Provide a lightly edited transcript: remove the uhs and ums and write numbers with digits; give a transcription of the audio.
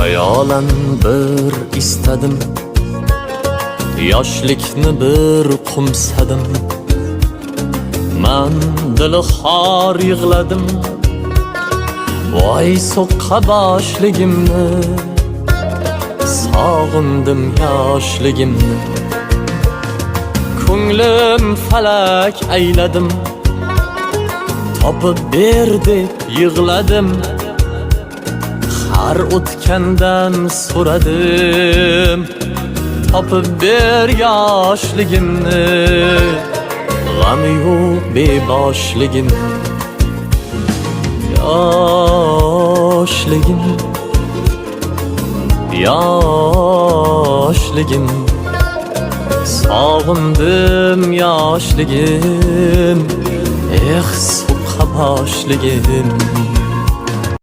Hayolan bir istadim, yoshlikni bir qumsadim. Men dili xor yig'ladim, voy so'qqa boshligimni. Sog'indim yoshligimni. Ko'nglim falak ayladim, topib ber deb yig'ladim. Har o'tgandan so'radim, topib ber yoshligimni. G'am yo'q beboshligim, yoshligim, yoshligim. Sog'indim yoshligim, so'qqa boshligim.